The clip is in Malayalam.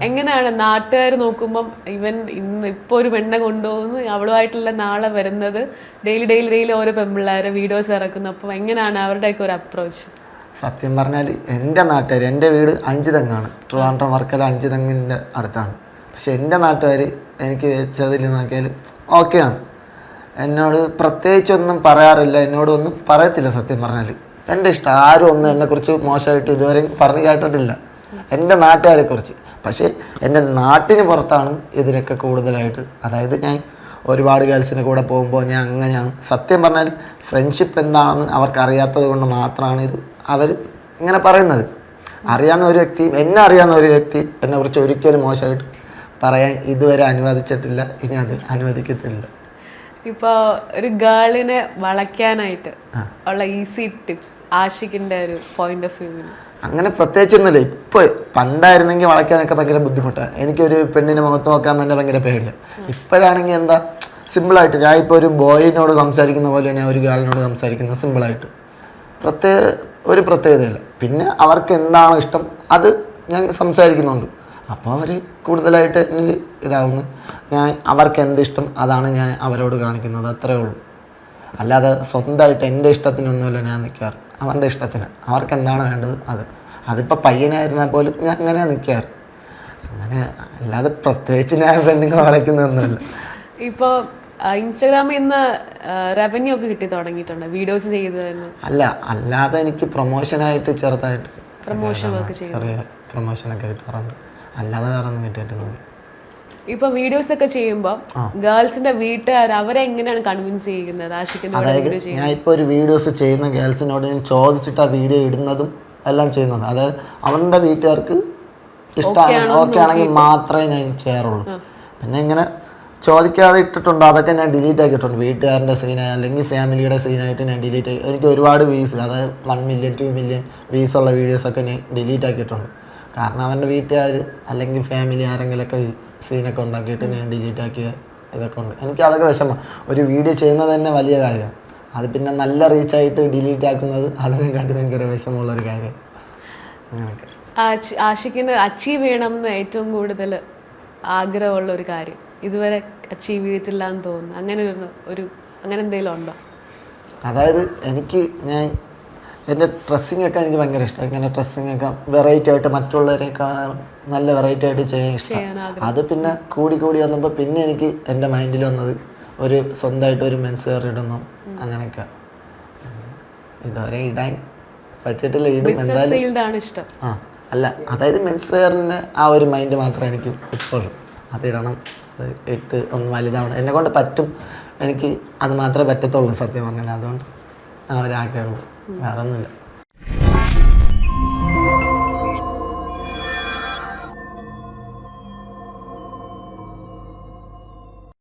എങ്ങനെയാണ് നാട്ടുകാർ നോക്കുമ്പം ഇപ്പോൾ ഒരു പെണ്ണെ കൊണ്ടുപോകുന്നു അവളുമായിട്ടുള്ള നാളെ വരുന്നത് ഡെയിലി ഓരോ പെൺപിള്ളേരെ വീഡിയോസ് ഇറക്കുന്നു. അപ്പോൾ എങ്ങനെയാണ് അവരുടെയൊക്കെ ഒരു അപ്രോച്ച്? സത്യം പറഞ്ഞാൽ എൻ്റെ നാട്ടുകാർ, എൻ്റെ വീട് അഞ്ചുതെങ്ങാണ്, ട്രിവാൻഡ്രം വർക്കല അഞ്ചുതെങ്ങിൻ്റെ അടുത്താണ്. പക്ഷെ എൻ്റെ നാട്ടുകാർ എനിക്ക് വെച്ചതിൽ നോക്കിയാൽ ഓക്കെയാണ്. എന്നോട് പ്രത്യേകിച്ചൊന്നും പറയാറില്ല, എന്നോടൊന്നും പറയത്തില്ല. സത്യം പറഞ്ഞാൽ എൻ്റെ ഇഷ്ടം, ആരും ഒന്നും എന്നെക്കുറിച്ച് മോശമായിട്ട് ഇതുവരെ പറഞ്ഞു കേട്ടിട്ടില്ല എൻ്റെ നാട്ടുകാരെക്കുറിച്ച്. പക്ഷേ എൻ്റെ നാട്ടിന് പുറത്താണ് ഇതിനൊക്കെ കൂടുതലായിട്ട്. അതായത് ഞാൻ ഒരുപാട് ഗേൾസിൻ്റെ കൂടെ പോകുമ്പോൾ ഞാൻ അങ്ങനെയാണ്. സത്യം പറഞ്ഞാൽ ഫ്രണ്ട്ഷിപ്പ് എന്താണെന്ന് അവർക്കറിയാത്തത് കൊണ്ട് മാത്രമാണ് ഇത് അവർ ഇങ്ങനെ പറയുന്നത്. അറിയാവുന്ന ഒരു വ്യക്തിയും, എന്നെ അറിയാവുന്ന ഒരു വ്യക്തിയും എന്നെക്കുറിച്ച് ഒരിക്കലും മോശമായിട്ട് പറയാൻ ഇതുവരെ അനുവദിച്ചിട്ടില്ല, ഇനി അത് അനുവദിക്കത്തില്ല. ഇപ്പോൾ ഒരു ഗേളിനെ വളയ്ക്കാനായിട്ട് ഉള്ള ഈസി ടിപ്സ് ആഷിക്കിൻ്റെ ഒരു പോയിന്റ് ഓഫ് വ്യൂവിൽ? അങ്ങനെ പ്രത്യേകിച്ചൊന്നുമില്ല. ഇപ്പോൾ പണ്ടായിരുന്നെങ്കിൽ വളയ്ക്കാനൊക്കെ ഭയങ്കര ബുദ്ധിമുട്ടാണ്. എനിക്കൊരു പെണ്ണിനെ മുഖത്ത് നോക്കാൻ തന്നെ ഭയങ്കര പേടിയാണ്. ഇപ്പോഴാണെങ്കിൽ എന്താ സിമ്പിളായിട്ട്, ഞാൻ ഇപ്പോൾ ഒരു ബോയിനോട് സംസാരിക്കുന്ന പോലെ ഞാൻ ഒരു ഗേളിനോട് സംസാരിക്കുന്നത് സിമ്പിളായിട്ട്. ഒരു പ്രത്യേകതയില്ല. പിന്നെ അവർക്ക് എന്താണോ ഇഷ്ടം അത് ഞാൻ സംസാരിക്കുന്നുണ്ട്. അപ്പോൾ അവർ കൂടുതലായിട്ട് എന്നിൽ ഇതാവുന്നു. അവർക്ക് എന്തിഷ്ടം അതാണ് ഞാൻ അവരോട് കാണിക്കുന്നത്, അത്രേ ഉള്ളൂ. അല്ലാതെ സ്വന്തമായിട്ട് എൻ്റെ ഇഷ്ടത്തിനൊന്നുമില്ല ഞാൻ നിൽക്കാറ്. അവൻ്റെ ഇഷ്ടത്തിന്, അവർക്ക് എന്താണ് വേണ്ടത് അതിപ്പോൾ പയ്യനായിരുന്നാൽ പോലും ഞാൻ അങ്ങനെയാണ് നിൽക്കാറ്. അങ്ങനെ അല്ലാതെ പ്രത്യേകിച്ച് ഞാൻ പെണ്ണുങ്ങൾ വളയ്ക്കുന്നതൊന്നുമില്ല. ഇപ്പോൾ ഇൻസ്റ്റാഗ്രാമിൽ നിന്ന് റവന്യൂ ഒക്കെ കിട്ടി തുടങ്ങിയിട്ടുണ്ട് വീഡിയോസ് ചെയ്തതെന്ന്? അല്ലാതെ എനിക്ക് പ്രൊമോഷനായിട്ട് ചെറുതായിട്ട് ചെറിയ പ്രൊമോഷനൊക്കെ കിട്ടാറുണ്ട്. അല്ലാതെ വേറെ ഒന്നും കിട്ടിയിട്ടൊന്നുമില്ല. ഇപ്പൊ വീഡിയോസ് ഒക്കെ ചെയ്യുമ്പോൾ ഗേൾസിന്റെ വീട്ടുകാർ അവരെ എങ്ങനെയാണ് കൺവിൻസ് ചെയ്യുന്നത്? അതായത് ഞാൻ ഇപ്പോൾ ഒരു വീഡിയോസ് ചെയ്യുന്ന ഗേൾസിനോട് ഞാൻ ചോദിച്ചിട്ട് ആ വീഡിയോ ഇടുന്നതും എല്ലാം ചെയ്യുന്നത്. അതായത് അവരുടെ വീട്ടുകാർക്ക് ഇഷ്ടമാണ്, ഓക്കെ ആണെങ്കിൽ മാത്രമേ ഞാൻ ചെയ്യാറുള്ളൂ. പിന്നെ ഇങ്ങനെ ചോദിക്കാതെ ഇട്ടിട്ടുണ്ടോ അതൊക്കെ ഞാൻ ഡിലീറ്റ് ആക്കിയിട്ടുണ്ട്. വീട്ടുകാരൻ്റെ സീനായി അല്ലെങ്കിൽ ഫാമിലിയുടെ സീനായിട്ട് ഞാൻ ഡിലീറ്റ് ആക്കി. എനിക്ക് ഒരുപാട് വ്യൂസ്, അതായത് 1 മില്യൺ 2 മില്യൺ വ്യൂസ് ഉള്ള വീഡിയോസൊക്കെ ഞാൻ ഡിലീറ്റ് ആക്കിയിട്ടുണ്ട്. കാരണം അവൻ്റെ വീട്ടുകാർ അല്ലെങ്കിൽ ഫാമിലി ആരെങ്കിലുമൊക്കെ സീനൊക്കെ ഉണ്ടാക്കിയിട്ട് ഞാൻ ഡിലീറ്റ് ആക്കിയ ഇതൊക്കെ ഉണ്ട്. എനിക്ക് അതൊക്കെ വിഷമം. ഒരു വീഡിയോ ചെയ്യുന്നത് തന്നെ വലിയ കാര്യമാണ്. അത് പിന്നെ നല്ല റീച്ചായിട്ട് ഡിലീറ്റ് ആക്കുന്നത് അതിനെ കണ്ട് ഭയങ്കര വിഷമമുള്ളൊരു കാര്യം. അങ്ങനെയൊക്കെ ആഷിക്കിന് അച്ചീവ് ചെയ്യണം എന്ന് ഏറ്റവും കൂടുതൽ ആഗ്രഹമുള്ള ഒരു കാര്യം ഇതുവരെ അച്ചീവ് ചെയ്തിട്ടില്ല എന്ന് തോന്നുന്നു, അങ്ങനെ എന്തെങ്കിലും ഉണ്ടോ? അതായത് എൻ്റെ ഡ്രസ്സിങ്ങൊക്കെ എനിക്ക് ഭയങ്കര ഇഷ്ടമാണ്. ഇങ്ങനെ ഡ്രസ്സിങ്ങൊക്കെ വെറൈറ്റി ആയിട്ട് മറ്റുള്ളവരെക്കാൾ നല്ല വെറൈറ്റി ആയിട്ട് ചെയ്യാൻ ഇഷ്ടമാണ്. അത് പിന്നെ കൂടി വന്നപ്പോൾ പിന്നെ എനിക്ക് എൻ്റെ മൈൻഡിൽ വന്നത് ഒരു സ്വന്തമായിട്ട് ഒരു മെൻസ് വെയർ ഇടുന്നു, അങ്ങനെയൊക്കെ. ഇതുവരെ ഇടാൻ പറ്റിയിട്ടില്ല. ഇടും എന്തായാലും. അതായത് മെൻസ് വെയറിന് ആ ഒരു മൈൻഡ് മാത്രമേ എനിക്ക് ഇപ്പോഴും അതിടണം, അത് ഇട്ട് ഒന്ന് വലുതാവണം. എന്നെ കൊണ്ട് പറ്റും, എനിക്ക് അത് മാത്രമേ പറ്റത്തുള്ളൂ സത്യം പറഞ്ഞാൽ. അതുകൊണ്ട് ആ ഒരാഗ്രഹമുള്ളൂ, വേറെ ഒന്നുമില്ല.